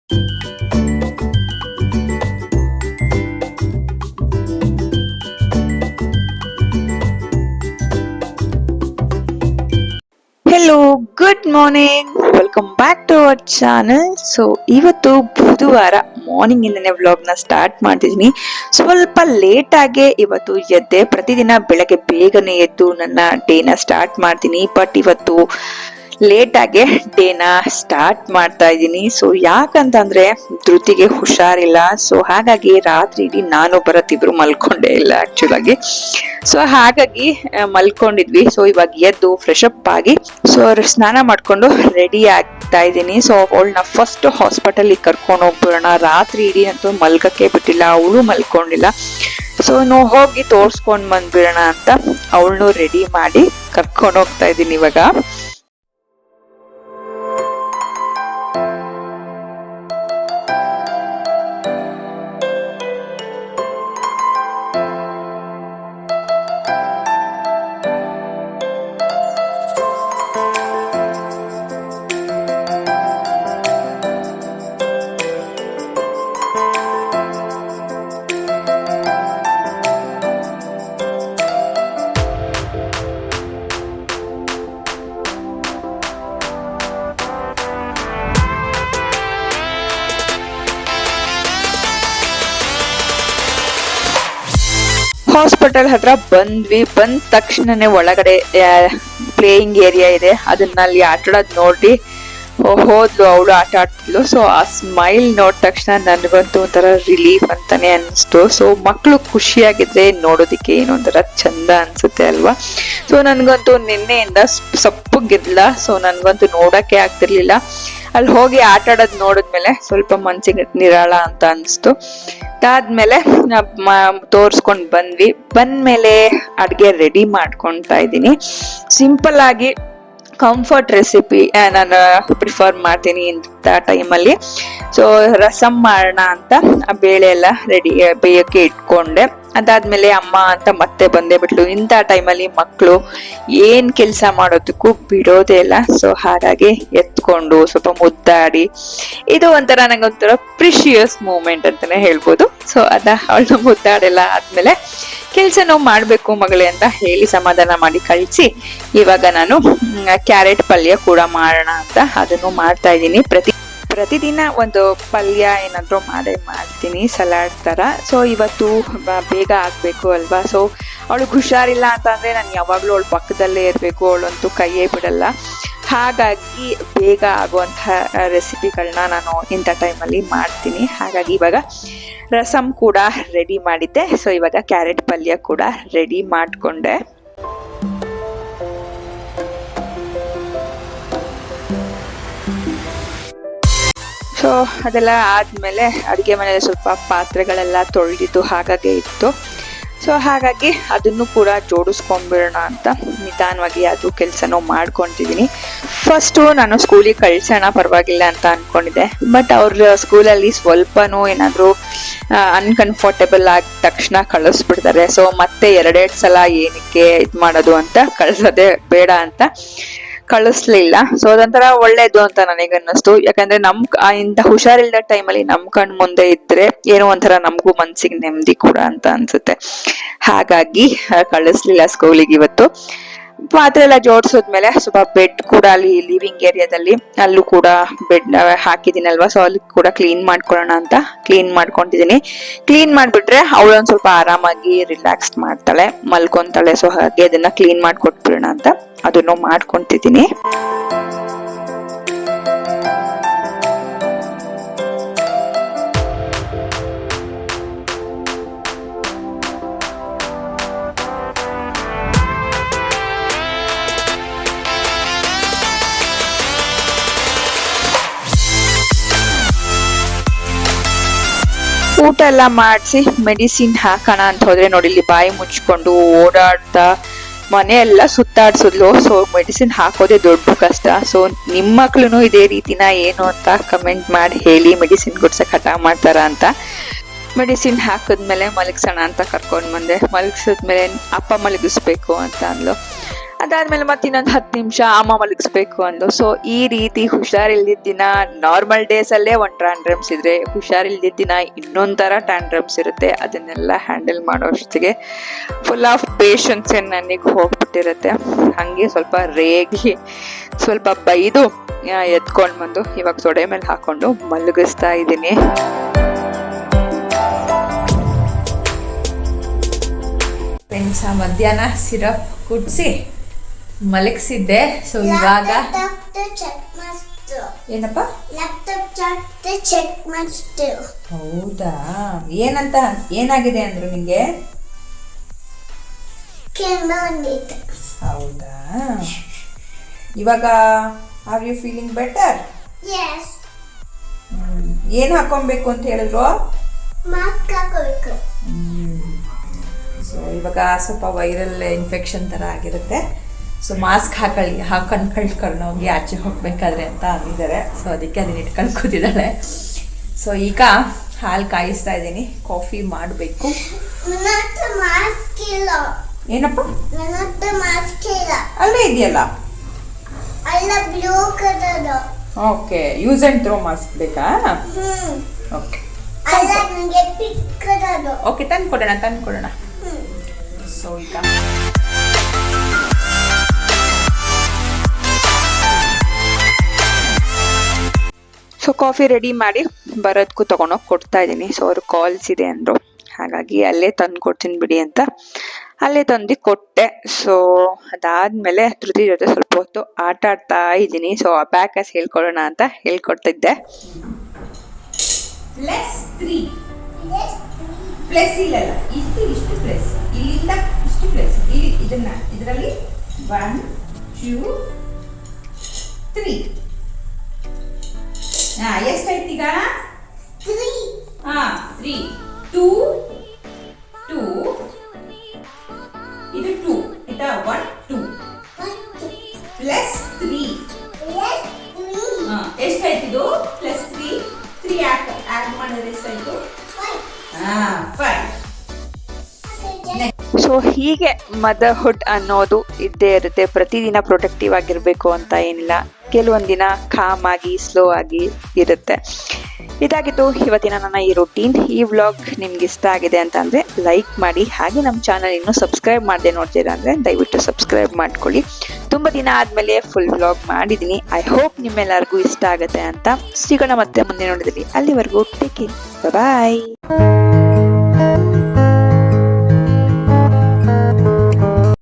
Hello, good morning, welcome back to our channel. So ಇವತ್ತು ಬುಧವಾರ morning ಇಂದನೇ vlog ನ ಸ್ಟಾರ್ಟ್ ಮಾಡ್ತಿದ್ದೀನಿ. ಸ್ವಲ್ಪ ಲೇಟ್ ಆಗಿ ಇವತ್ತು ಎದ್ದೆ. ಪ್ರತಿದಿನ ಬೆಳಗ್ಗೆ ಬೇಗನೆ ಎದ್ದು ನನ್ನ ಡೇನ ಸ್ಟಾರ್ಟ್ ಮಾಡ್ತೀನಿ, ಬಟ್ ಇವತ್ತು ಲೇಟ್ ಆಗಿ ಡೇನ ಸ್ಟಾರ್ಟ್ ಮಾಡ್ತಾ ಇದ್ದೀನಿ. ಸೊ ಯಾಕಂತಂದ್ರೆ ಧೃತಿಗೆ ಹುಷಾರಿಲ್ಲ. ಸೊ ಹಾಗಾಗಿ ರಾತ್ರಿ ಇಡೀ ನಾನು ಬರತ್ತಿಬ್ರು ಮಲ್ಕೊಂಡೇ ಇಲ್ಲ ಆಕ್ಚುಲ್ ಆಗಿ. ಸೊ ಹಾಗಾಗಿ ಮಲ್ಕೊಂಡಿದ್ವಿ. ಸೊ ಇವಾಗ ಎದ್ದು ಫ್ರೆಶ್ ಅಪ್ ಆಗಿ ಸೊ ಸ್ನಾನ ಮಾಡ್ಕೊಂಡು ರೆಡಿ ಆಗ್ತಾ ಇದ್ದೀನಿ. ಸೊ ಅವಳನ್ನ ಫಸ್ಟ್ ಹಾಸ್ಪಿಟಲ್ ಕರ್ಕೊಂಡು ಹೋಗ್ಬಿಡೋಣ. ರಾತ್ರಿ ಇಡೀ ಅಂತೂ ಮಲ್ಗಕ್ಕೆ ಬಿಟ್ಟಿಲ್ಲ, ಅವಳು ಮಲ್ಕೊಂಡಿಲ್ಲ. ಸೊ ನಾವು ಹೋಗಿ ತೋರ್ಸ್ಕೊಂಡ್ ಬಂದ್ಬಿಡೋಣ ಅಂತ ಅವಳನ್ನು ರೆಡಿ ಮಾಡಿ ಕರ್ಕೊಂಡು ಹೋಗ್ತಾ ಇದ್ದೀನಿ ಇವಾಗ. ಹಾಸ್ಪಿಟಲ್ ಹತ್ರ ಬಂದ್ವಿ. ಬಂದ ತಕ್ಷಣನೇ ಒಳಗಡೆ ಪ್ಲೇಯಿಂಗ್ ಏರಿಯಾ ಇದೆ, ಅದನ್ನಲ್ಲಿ ಆಟಾಡೋದ್ ನೋಡಿ ಹೋದ್ಲು, ಅವಳು ಆಟ ಆಡ್ತಿದ್ಲು. ಸೊ ಆ ಸ್ಮೈಲ್ ನೋಡಿದ ತಕ್ಷಣ ನನ್ಗಂತೂ ಒಂಥರ ರಿಲೀಫ್ ಅಂತಾನೆ ಅನಿಸ್ತು. ಸೊ ಮಕ್ಕಳು ಖುಷಿಯಾಗಿದ್ರೆ ನೋಡೋದಿಕ್ಕೆ ಏನೊಂಥರ ಚಂದ ಅನ್ಸುತ್ತೆ ಅಲ್ವಾ. ಸೊ ನನ್ಗಂತೂ ನಿನ್ನೆಯಿಂದ ಸಪ್ಪಗಿರ್ಲಿಲ್ಲ. ಸೊ ನನ್ಗಂತೂ ನೋಡಕ್ಕೆ ಆಗ್ತಿರ್ಲಿಲ್ಲ. ಅಲ್ಲಿ ಹೋಗಿ ಆಟ ಆಡೋದ್ ನೋಡಿದ್ಮೇಲೆ ಸ್ವಲ್ಪ ಮನ್ಸಿಗೆ ನಿರಾಳ ಅಂತ ಅನ್ಸ್ತು. ಅದಾದ್ಮೇಲೆ ತೋರ್ಸ್ಕೊಂಡ್ ಬಂದ್ವಿ. ಬಂದ್ಮೇಲೆ ಅಡ್ಗೆ ರೆಡಿ ಮಾಡ್ಕೊಂತಾ ಇದ್ದೀನಿ. ಸಿಂಪಲ್ ಆಗಿ ಕಂಫರ್ಟ್ ರೆಸಿಪಿ ನಾನು ಪ್ರಿಫರ್ ಮಾಡ್ತೀನಿ ಇಂಥ ಟೈಮಲ್ಲಿ. ಸೊ ರಸಮ್ ಮಾಡೋಣ ಅಂತ ಬೇಳೆ ಎಲ್ಲ ರೆಡಿ ಬೇಯಕ್ಕೆ ಇಟ್ಕೊಂಡೆ. ಅದಾದ್ಮೇಲೆ ಅಮ್ಮ ಅಂತ ಮತ್ತೆ ಬಂದೇ ಬಿಟ್ಲು. ಇಂಥ ಟೈಮಲ್ಲಿ ಮಕ್ಕಳು ಏನ್ ಕೆಲಸ ಮಾಡೋದಕ್ಕೂ ಬಿಡೋದೇ ಇಲ್ಲ. ಸೊ ಹಾಗಾಗಿ ಎತ್ಕೊಂಡು ಸ್ವಲ್ಪ ಮುದ್ದಾಡಿ, ಇದು ಒಂಥರ ನಂಗೊಂಥರ ಪ್ರಿಷಿಯಸ್ ಮೂಮೆಂಟ್ ಅಂತಾನೆ ಹೇಳ್ಬೋದು. ಸೊ ಅವಳನ್ನ ಮುದ್ದಾಡೆಲ್ಲ ಆದ್ಮೇಲೆ ಕೆಲ್ಸನೂ ಮಾಡ್ಬೇಕು ಮಗಳೇ ಅಂತ ಹೇಳಿ ಸಮಾಧಾನ ಮಾಡಿ ಕಳಿಸಿ ಇವಾಗ ನಾನು ಕ್ಯಾರೆಟ್ ಪಲ್ಯ ಕೂಡ ಮಾಡೋಣ ಅಂತ ಅದನ್ನು ಮಾಡ್ತಾ ಇದ್ದೀನಿ. ಪ್ರತಿದಿನ ಒಂದು ಪಲ್ಯ ಏನಾದ್ರು ಮಾಡ್ತೀನಿ, ಸಲಾಡ್ ತರ. ಸೊ ಇವತ್ತು ಬೇಗ ಆಗ್ಬೇಕು ಅಲ್ವಾ. ಸೊ ಅವಳಿಗೆ ಹುಷಾರಿಲ್ಲ ಅಂತ ಅಂದ್ರೆ ನಾನು ಯಾವಾಗ್ಲೂ ಅವಳ ಪಕ್ಕದಲ್ಲೇ ಇರ್ಬೇಕು, ಅವಳಂತೂ ಕೈಯೇ ಬಿಡಲ್ಲ. ಹಾಗಾಗಿ ಬೇಗ ಆಗುವಂತಹ ರೆಸಿಪಿಗಳನ್ನ ನಾನು ಇಂಥ ಟೈಮಲ್ಲಿ ಮಾಡ್ತೀನಿ. ಹಾಗಾಗಿ ಇವಾಗ ರಸಮ್ ಕೂಡ ರೆಡಿ ಮಾಡಿದ್ದೆ. ಸೊ ಇವಾಗ ಕ್ಯಾರೆಟ್ ಪಲ್ಯ ಕೂಡ ರೆಡಿ ಮಾಡ್ಕೊಂಡೆ. ಸೊ ಅದೆಲ್ಲ ಆದ್ಮೇಲೆ ಅಡುಗೆ ಮನೆಯಲ್ಲಿ ಸ್ವಲ್ಪ ಪಾತ್ರೆಗಳೆಲ್ಲ ತೊಳೆದಿದ್ದು ಹಾಗಾಗಿ ಇತ್ತು. ಸೊ ಹಾಗಾಗಿ ಅದನ್ನು ಕೂಡ ಜೋಡಿಸ್ಕೊಂಡ್ಬಿಡೋಣ ಅಂತ ನಿಧಾನವಾಗಿ ಅದು ಕೆಲಸನೂ ಮಾಡ್ಕೊತಿದ್ದೀನಿ. ಫಸ್ಟು ನಾನು ಸ್ಕೂಲಿಗೆ ಕಳ್ಸೋಣ ಪರವಾಗಿಲ್ಲ ಅಂತ ಅನ್ಕೊಂಡಿದ್ದೆ. ಬಟ್ ಅವ್ರ ಸ್ಕೂಲಲ್ಲಿ ಸ್ವಲ್ಪನೂ ಏನಾದರೂ ಅನ್ಕಂಫರ್ಟೇಬಲ್ ಆದ ತಕ್ಷಣ ಕಳಿಸ್ಬಿಡ್ತಾರೆ. ಸೊ ಮತ್ತೆ ಎರಡೆರಡು ಸಲ ಏನಕ್ಕೆ ಇದು ಮಾಡೋದು ಅಂತ ಕಳ್ಸೋದೇ ಬೇಡ ಅಂತ ಕಳಿಸ್ಲಿಲ್ಲ. ಸೊ ಅದೊಂಥರ ಒಳ್ಳೇದು ಅಂತ ನನಗನ್ನಿಸ್ತು. ಯಾಕಂದ್ರೆ ಇಂಥ ಹುಷಾರಿಲ್ಲದ ಟೈಮಲ್ಲಿ ನಮ್ ಕಣ್ ಮುಂದೆ ಇದ್ರೆ ಏನೋ ಒಂಥರ ನಮಗೂ ಮನ್ಸಿಗೆ ನೆಮ್ಮದಿ ಕೂಡ ಅಂತ ಅನ್ಸುತ್ತೆ. ಹಾಗಾಗಿ ಕಳಿಸ್ಲಿಲ್ಲ ಸ್ಕೂಲಿಗೆ ಇವತ್ತು. ಪಾತ್ರೆ ಎಲ್ಲ ಜೋಡಿಸೋದ್ಮೇಲೆ ಸ್ವಲ್ಪ ಬೆಡ್ ಕೂಡ ಅಲ್ಲಿ ಲಿವಿಂಗ್ ಏರಿಯಾದಲ್ಲಿ ಅಲ್ಲೂ ಕೂಡ ಬೆಡ್ ಹಾಕಿದ್ದೀನಲ್ವಾ. ಸೊ ಅಲ್ಲಿ ಕೂಡ ಕ್ಲೀನ್ ಮಾಡ್ಕೊಳ್ಳೋಣ ಅಂತ ಕ್ಲೀನ್ ಮಾಡ್ಕೊಂಡಿದ್ದೀನಿ. ಕ್ಲೀನ್ ಮಾಡ್ಬಿಟ್ರೆ ಅವಳೊಂದ್ ಸ್ವಲ್ಪ ಆರಾಮಾಗಿ ರಿಲ್ಯಾಕ್ಸ್ ಮಾಡ್ತಾಳೆ, ಮಲ್ಕೊಂತಾಳೆ. ಸೊ ಹಾಗೆ ಅದನ್ನ ಕ್ಲೀನ್ ಮಾಡ್ಕೊಟ್ಬಿಡೋಣ ಅಂತ ಅದನ್ನು ಮಾಡ್ಕೊಂತಿದ್ದೀನಿ. ಊಟ ಎಲ್ಲ ಮಾಡಿಸಿ ಮೆಡಿಸಿನ್ ಹಾಕೋಣ ಅಂತ ಹೋದ್ರೆ ನೋಡಿ, ಇಲ್ಲಿ ಬಾಯಿ ಮುಚ್ಕೊಂಡು ಓಡಾಡ್ತಾ ಮನೆಯೆಲ್ಲ ಸುತ್ತಾಡ್ಸಿದ್ಲು. ಸೊ ಮೆಡಿಸಿನ್ ಹಾಕೋದೇ ದೊಡ್ಡ ಕಷ್ಟ. ಸೊ ನಿಮ್ಮ ಮಕ್ಳು ಇದೇ ರೀತಿನ ಏನು ಅಂತ ಕಮೆಂಟ್ ಮಾಡಿ ಹೇಳಿ. ಮೆಡಿಸಿನ್ ಗುಡ್ಸಕ್ ಹಠ ಮಾಡ್ತಾರ ಅಂತ. ಮೆಡಿಸಿನ್ ಹಾಕಿದ್ಮೇಲೆ ಮಲಗಿಸೋಣ ಅಂತ ಕರ್ಕೊಂಡ್ ಬಂದೆ. ಮಲಗಿಸಿದ್ಮೇಲೆ ಅಪ್ಪ ಮಲಗಿಸ್ಬೇಕು ಅಂತ ಅಂದ್ಲು. ಅದಾದ್ಮೇಲೆ ಮತ್ತೆ ಇನ್ನೊಂದು 10 ನಿಮಿಷ ಅಮ್ಮ ಮಲಗಿಸ್ಬೇಕು ಅಂದು. ಸೊ ಈ ರೀತಿ ಹುಷಾರಿಲ್ದಿದ್ದ ದಿನ ನಾರ್ಮಲ್ ಡೇಸ್ ಅಲ್ಲೇ ಒಂದು ಟ್ಯಾಂಡ್ರಮ್ಸ್ ಇದ್ರೆ, ಹುಷಾರಿಲ್ದಿದ್ದ ದಿನ ಇನ್ನೊಂಥರ ಟ್ಯಾಂಡ್ರಮ್ಸ್ ಇರುತ್ತೆ. ಅದನ್ನೆಲ್ಲ ಹ್ಯಾಂಡಲ್ ಮಾಡೋ ಅಷ್ಟಿಗೆ ಫುಲ್ ಆಫ್ ಪೇಷನ್ಸ್ ನನಗೆ ಹೋಗ್ಬಿಟ್ಟಿರುತ್ತೆ. ಹಾಗೆ ಸ್ವಲ್ಪ ರೇಗಿ ಸ್ವಲ್ಪ ಬೈದು ಎತ್ಕೊಂಡು ಬಂದು ಇವಾಗ ತೊಡೆ ಮೇಲೆ ಹಾಕೊಂಡು ಮಲಗಿಸ್ತಾ ಇದ್ದೀನಿ. ಫ್ರೆಂಡ್ಸ್, ಮಧ್ಯಾಹ್ನ ಸಿರಪ್ ಕುಡಿಸಿ ಮಲಗಿಸಿದ್ದೆ. ಸೊ ಇವಾಗ ಏನಪ್ಪ ಹೌದಾ, ಏನಂತ ಏನಾಗಿದೆ ಅಂದ್ರು ನಿಂಗೆ? ಹೌದಾ, ಇವಾಗ ಆರ್ ಯು ಫೀಲಿಂಗ್ ಬೆಟರ್? ಏನ್ ಹಾಕೊಬೇಕು ಅಂತ ಹೇಳಿದ್ರು? ಮಾಸ್ಕ್ ಹಾಕೋಬೇಕು. ಸೊ ಇವಾಗ ಸ್ವಲ್ಪ ವೈರಲ್ ಇನ್ಫೆಕ್ಷನ್ ಥರ ಆಗಿರುತ್ತೆ. ಸೊ ಮಾಸ್ಕ್ ಹಾಕೊಂಡು ಕಳ್ಕೊಂಡೋಗಿ ಆಚೆ ಹೋಗ್ಬೇಕಾದ್ರೆ ಅಂತ ಅಂದಿದ್ದಾರೆ. ಸೊ ಅದಕ್ಕೆ ಅದನ್ನ ಇಟ್ಕೊಂಡು ಕೂತಿದ್ದಾಳೆ. ಸೊ ಈಗ ಹಾಲು ಕಾಯಿಸ್ತಾ ಇದ್ದೀನಿ, ಕಾಫಿ ಮಾಡಬೇಕು. ಏನಪ್ಪ ಅಲ್ಲೇ ಇದೆಯಲ್ಲ? Okay, use and throw mask ಬೇಕಾ? ಓಕೆ ಓಕೆ, ತಂದ್ಕೊಡೋಣ. ಸೊ ಈಗ ಕಾಫಿ ರೆಡಿ ಮಾಡಿ ಬರೋದಕ್ಕೂ ತೊಗೊಂಡೋಗಿ ಕೊಡ್ತಾ ಇದ್ದೀನಿ. ಸೊ ಅವರು ಕಾಲ್ಸ್ ಇದೆ ಅಂದರು, ಹಾಗಾಗಿ ಅಲ್ಲೇ ತಂದು ಕೊಡ್ತೀನಿ ಬಿಡಿ ಅಂತ ಅಲ್ಲೇ ತಂದು ಕೊಟ್ಟೆ. ಸೊ ಅದಾದ್ಮೇಲೆ ಧೃತಿ ಜೊತೆ ಸ್ವಲ್ಪ ಹೊತ್ತು ಆಟ ಆಡ್ತಾ ಇದ್ದೀನಿ. ಸೊ ಅಬ್ಯಾಕಸ್ ಹೇಳ್ಕೊಡೋಣ ಅಂತ ಹೇಳ್ಕೊಡ್ತಿದ್ದೆ. ಪ್ಲಸ್ ಇಲ್ಲಲ್ಲ, ಇಷ್ಟು ಪ್ಲಸ್, ಇಲ್ಲಿಂದ ಇಷ್ಟು ಪ್ಲಸ್, ಇಲ್ಲಿ ಇದರಲ್ಲಿ 1 2 3. ಎಷ್ಟಾಯ್ತು ಈಗ? 3. 3 2 2 ಇದು 2 ಆಯ್ತಾ? 1 2 ಪ್ಲಸ್ 3. ಎಷ್ಟಾಯ್ತು ಇದು? ಪ್ಲಸ್ 3 ಆಡ್ ಮಾಡಿದ್ರೆ ಎಷ್ಟಾಯ್ತು? 5. ಸೊ ಹೀಗೆ ಮದರ್ಹುಡ್ ಅನ್ನೋದು ಇದ್ದೇ ಇರುತ್ತೆ. ಪ್ರತಿದಿನ ಪ್ರೊಟೆಕ್ಟಿವ್ ಆಗಿರಬೇಕು ಅಂತ ಏನಿಲ್ಲ, ಕೆಲವೊಂದು ದಿನ ಕಾಮ್ ಆಗಿ ಸ್ಲೋ ಆಗಿ ಇರುತ್ತೆ. ಇದಾಗಿತ್ತು ಇವತ್ತಿನ ನನ್ನ ಈ ರೂಟೀನ್. ಈ ವ್ಲಾಗ್ ನಿಮ್ಗೆ ಇಷ್ಟ ಆಗಿದೆ ಅಂತ ಅಂದರೆ ಲೈಕ್ ಮಾಡಿ. ಹಾಗೆ ನಮ್ಮ ಚಾನಲ್ ಇನ್ನೂ ಸಬ್ಸ್ಕ್ರೈಬ್ ಮಾಡದೆ ನೋಡ್ತೀರಾ ಅಂದರೆ ದಯವಿಟ್ಟು ಸಬ್ಸ್ಕ್ರೈಬ್ ಮಾಡ್ಕೊಳ್ಳಿ. ತುಂಬ ದಿನ ಆದಮೇಲೆ ಫುಲ್ ವ್ಲಾಗ್ ಮಾಡಿದ್ದೀನಿ. ಐ ಹೋಪ್ ನಿಮ್ಮೆಲ್ಲರಿಗೂ ಇಷ್ಟ ಆಗುತ್ತೆ ಅಂತ. ಸಿಗೋಣ ಮತ್ತೆ ಮುಂದೆ ನೋಡಿದ್ರಿ. ಅಲ್ಲಿವರೆಗೂ ಟೇಕ್ ಕೇರ್, ಬಾಯ್.